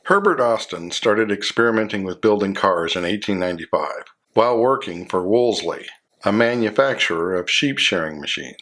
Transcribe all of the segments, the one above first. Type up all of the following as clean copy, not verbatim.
Herbert Austin started experimenting with building cars in 1895 while working for Wolseley, a manufacturer of sheep-shearing machines.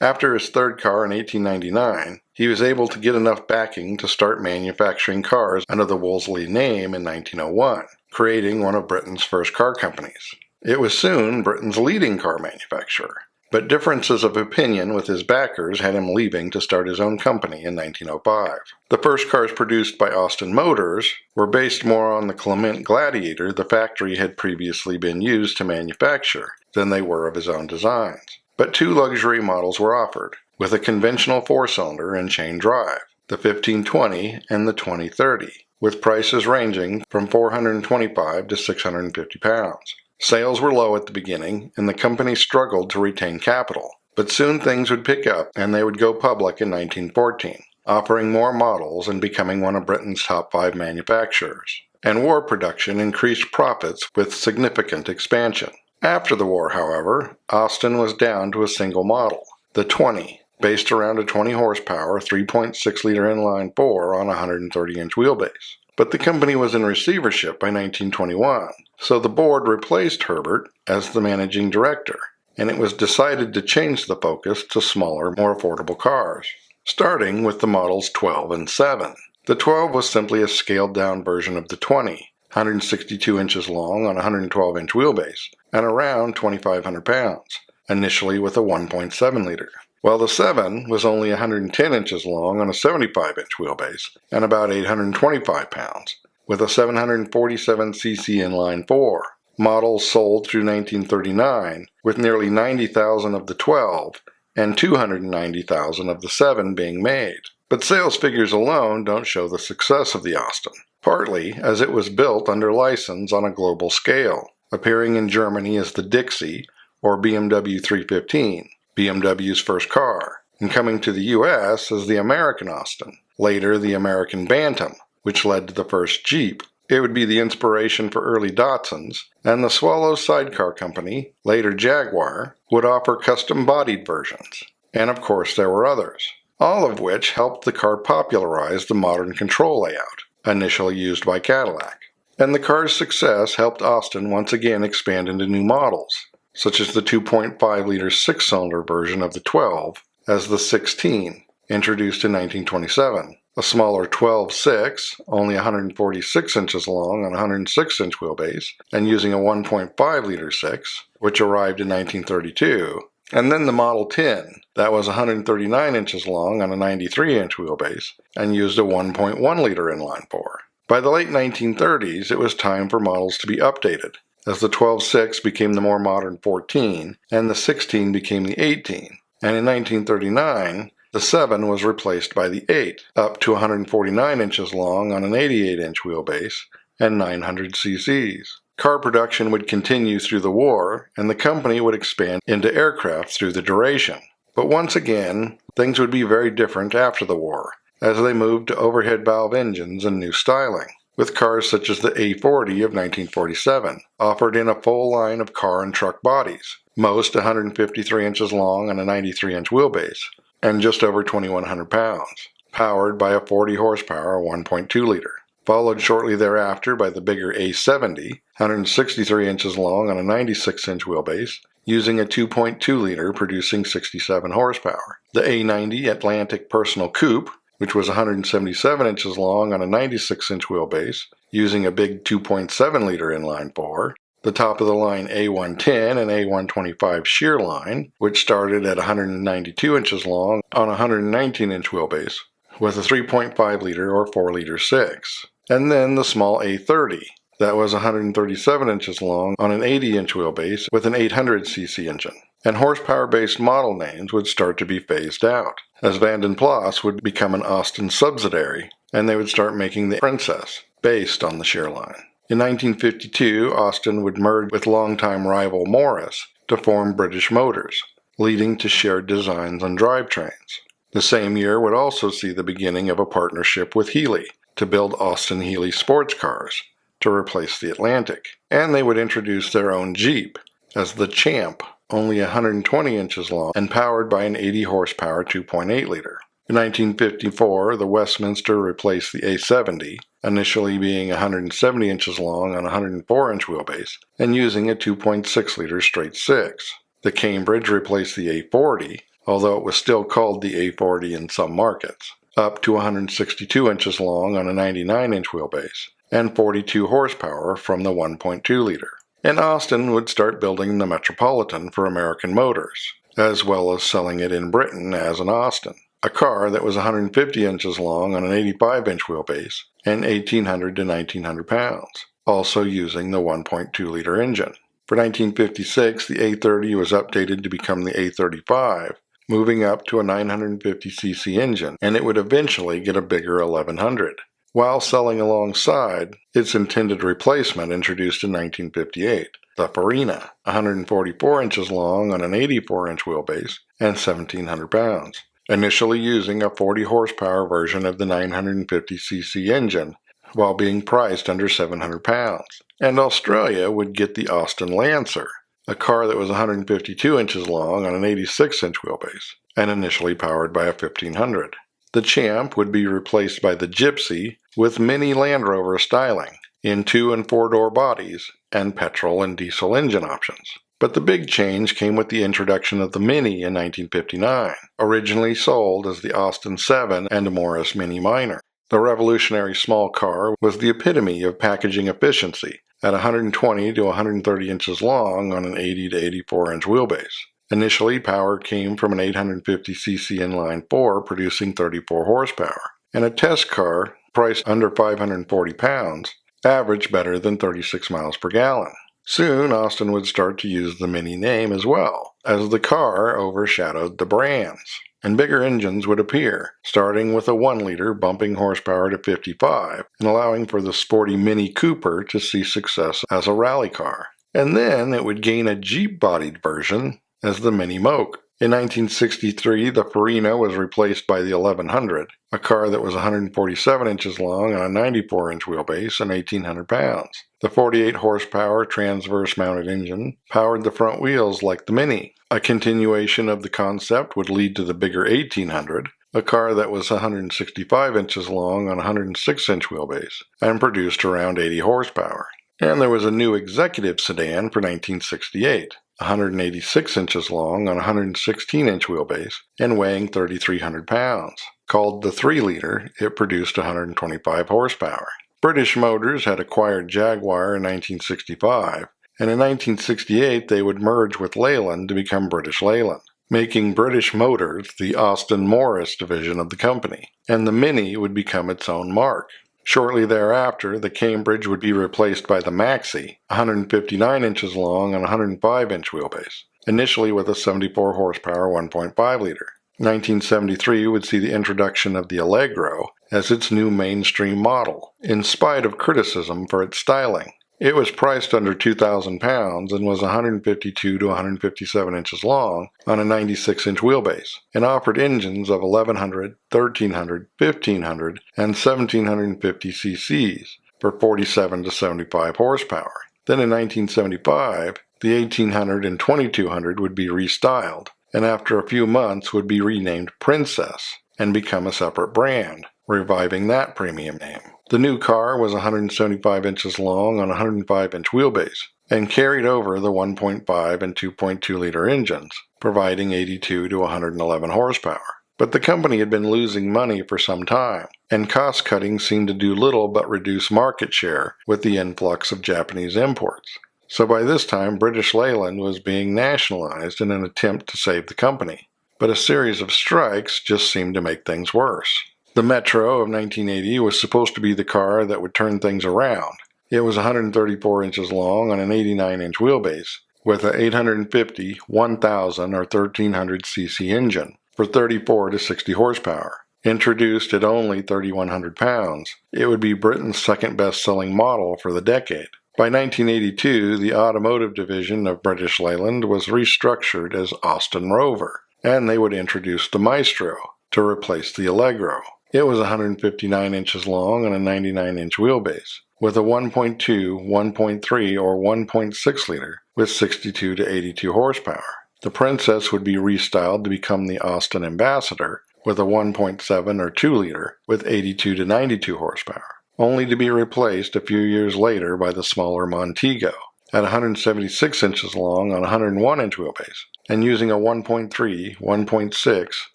After his third car in 1899, he was able to get enough backing to start manufacturing cars under the Wolseley name in 1901, creating one of Britain's first car companies. It was soon Britain's leading car manufacturer, but differences of opinion with his backers had him leaving to start his own company in 1905. The first cars produced by Austin Motors were based more on the Clement-Gladiator the factory had previously been used to manufacture than they were of his own designs. But two luxury models were offered, with a conventional four-cylinder and chain drive, the 1520 and the 2030, with prices ranging from £425 to £650. Sales were low at the beginning, and the company struggled to retain capital, but soon things would pick up and they would go public in 1914, offering more models and becoming one of Britain's top 5 manufacturers. And war production increased profits with significant expansion. After the war, however, Austin was down to a single model, the 20, based around a 20 horsepower 3.6-liter inline-4 on a 130-inch wheelbase. But the company was in receivership by 1921, so the board replaced Herbert as the managing director, and it was decided to change the focus to smaller, more affordable cars, starting with the models 12 and 7. The 12 was simply a scaled-down version of the 20, 162 inches long on a 112-inch wheelbase, and around 2,500 pounds, initially with a 1.7-liter. While the 7 was only 110 inches long on a 75-inch wheelbase and about 825 pounds, with a 747cc inline-4. Models sold through 1939, with nearly 90,000 of the 12 and 290,000 of the 7 being made. But sales figures alone don't show the success of the Austin, partly as it was built under license on a global scale, appearing in Germany as the Dixie or BMW 315, BMW's first car, and coming to the U.S. as the American Austin, later the American Bantam, which led to the first Jeep. It would be the inspiration for early Datsuns, and the Swallow Sidecar Company, later Jaguar, would offer custom-bodied versions. And of course there were others, all of which helped the car popularize the modern control layout, initially used by Cadillac. And the car's success helped Austin once again expand into new models, such as the 2.5-liter 6-cylinder version of the 12 as the 16, introduced in 1927, a smaller 12.6, only 146 inches long on a 106-inch wheelbase, and using a 1.5-liter 6, which arrived in 1932, and then the Model 10, that was 139 inches long on a 93-inch wheelbase, and used a 1.1-liter inline-4. By the late 1930s, it was time for models to be updated, as the 12.6 became the more modern 14, and the 16 became the 18, and in 1939, the 7 was replaced by the 8, up to 149 inches long on an 88-inch wheelbase and 900 cc's. Car production would continue through the war, and the company would expand into aircraft through the duration. But once again, things would be very different after the war, as they moved to overhead valve engines and new styling, with cars such as the A40 of 1947, offered in a full line of car and truck bodies, most 153 inches long on a 93-inch wheelbase, and just over 2,100 pounds, powered by a 40 horsepower 1.2-liter. Followed shortly thereafter by the bigger A70, 163 inches long on a 96-inch wheelbase, using a 2.2-liter producing 67 horsepower. The A90 Atlantic Personal Coupe, which was 177 inches long on a 96-inch wheelbase, using a big 2.7-liter inline-4. The top-of-the-line A110 and A125 shear line, which started at 192 inches long on a 119-inch wheelbase, with a 3.5-liter or 4-liter 6. And then the small A30, that was 137 inches long on an 80-inch wheelbase with an 800cc engine. And horsepower-based model names would start to be phased out, as Van den Plas would become an Austin subsidiary, and they would start making the Princess, based on the shear line. In 1952, Austin would merge with longtime rival Morris to form British Motors, leading to shared designs on drivetrains. The same year would also see the beginning of a partnership with Healey to build Austin-Healey sports cars to replace the Atlantic, and they would introduce their own Jeep as the Champ, only 120 inches long and powered by an 80 horsepower 2.8-liter. In 1954, the Westminster replaced the A70, initially being 170 inches long on a 104-inch wheelbase and using a 2.6-liter straight six. The Cambridge replaced the A40, although it was still called the A40 in some markets, up to 162 inches long on a 99-inch wheelbase and 42 horsepower from the 1.2-liter. And Austin would start building the Metropolitan for American Motors, as well as selling it in Britain as an Austin, a car that was 150 inches long on an 85-inch wheelbase and 1,800 to 1,900 pounds, also using the 1.2-liter engine. For 1956, the A30 was updated to become the A35, moving up to a 950cc engine, and it would eventually get a bigger 1100, while selling alongside its intended replacement introduced in 1958, the Farina, 144 inches long on an 84-inch wheelbase and 1,700 pounds, initially using a 40-horsepower version of the 950cc engine, while being priced under 700 pounds. And Australia would get the Austin Lancer, a car that was 152 inches long on an 86-inch wheelbase, and initially powered by a 1500. The Champ would be replaced by the Gypsy with Mini Land Rover styling, in 2- and 4-door bodies, and petrol and diesel engine options. But the big change came with the introduction of the Mini in 1959, originally sold as the Austin 7 and Morris Mini Minor. The revolutionary small car was the epitome of packaging efficiency, at 120 to 130 inches long on an 80 to 84-inch wheelbase. Initially, power came from an 850cc inline 4 producing 34 horsepower, and a test car, priced under 540 pounds, averaged better than 36 miles per gallon. Soon, Austin would start to use the Mini name as well, as the car overshadowed the brands, and bigger engines would appear, starting with a 1-liter bumping horsepower to 55 and allowing for the sporty Mini Cooper to see success as a rally car. And then it would gain a Jeep-bodied version as the Mini Moke. In 1963, the Farina was replaced by the 1100, a car that was 147 inches long on a 94-inch wheelbase and 1,800 pounds. The 48-horsepower transverse-mounted engine powered the front wheels like the Mini. A continuation of the concept would lead to the bigger 1800, a car that was 165 inches long on a 106-inch wheelbase and produced around 80 horsepower. And there was a new executive sedan for 1968. 186 inches long on a 116-inch wheelbase and weighing 3,300 pounds. Called the 3-liter, it produced 125 horsepower. British Motors had acquired Jaguar in 1965, and in 1968 they would merge with Leyland to become British-Leyland, making British Motors the Austin Morris division of the company, and the Mini would become its own mark. Shortly thereafter, the Cambridge would be replaced by the Maxi, 159 inches long on a 105-inch wheelbase, initially with a 74-horsepower 1.5-liter. 1973 would see the introduction of the Allegro as its new mainstream model, in spite of criticism for its styling. It was priced under 2,000 pounds and was 152 to 157 inches long on a 96-inch wheelbase, and offered engines of 1,100, 1,300, 1,500, and 1,750 cc's for 47 to 75 horsepower. Then in 1975, the 1,800 and 2,200 would be restyled, and after a few months would be renamed Princess and become a separate brand, reviving that premium name. The new car was 175 inches long on a 105-inch wheelbase and carried over the 1.5 and 2.2-liter engines, providing 82 to 111 horsepower. But the company had been losing money for some time, and cost-cutting seemed to do little but reduce market share with the influx of Japanese imports. So by this time, British-Leyland was being nationalized in an attempt to save the company. But a series of strikes just seemed to make things worse. The Metro of 1980 was supposed to be the car that would turn things around. It was 134 inches long on an 89-inch wheelbase, with an 850, 1,000, or 1,300 cc engine for 34 to 60 horsepower. Introduced at only 3,100 pounds, it would be Britain's second best-selling model for the decade. By 1982, the automotive division of British-Leyland was restructured as Austin Rover, and they would introduce the Maestro to replace the Allegro. It was 159 inches long on a 99-inch wheelbase, with a 1.2, 1.3, or 1.6-liter with 62 to 82 horsepower. The Princess would be restyled to become the Austin Ambassador, with a 1.7 or 2 liter with 82 to 92 horsepower, only to be replaced a few years later by the smaller Montego at 176 inches long on a 101-inch wheelbase and using a 1.3, 1.6,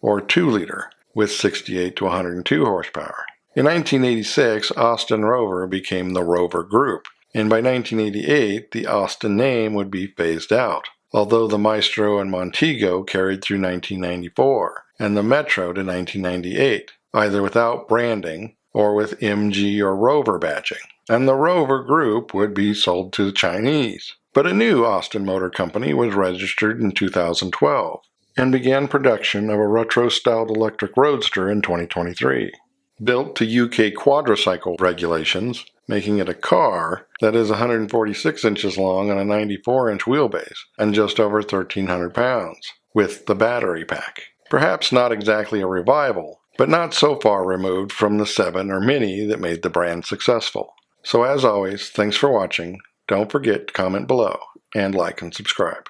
or 2 liter with 68 to 102 horsepower. In 1986, Austin Rover became the Rover Group, and by 1988, the Austin name would be phased out, although the Maestro and Montego carried through 1994, and the Metro to 1998, either without branding or with MG or Rover badging, and the Rover Group would be sold to the Chinese. But a new Austin Motor Company was registered in 2012 and began production of a retro-styled electric roadster in 2023. Built to UK quadricycle regulations, making it a car that is 146 inches long on a 94-inch wheelbase and just over 1,300 pounds, with the battery pack. Perhaps not exactly a revival, but not so far removed from the 7 or Mini that made the brand successful. So as always, thanks for watching. Don't forget to comment below and like and subscribe.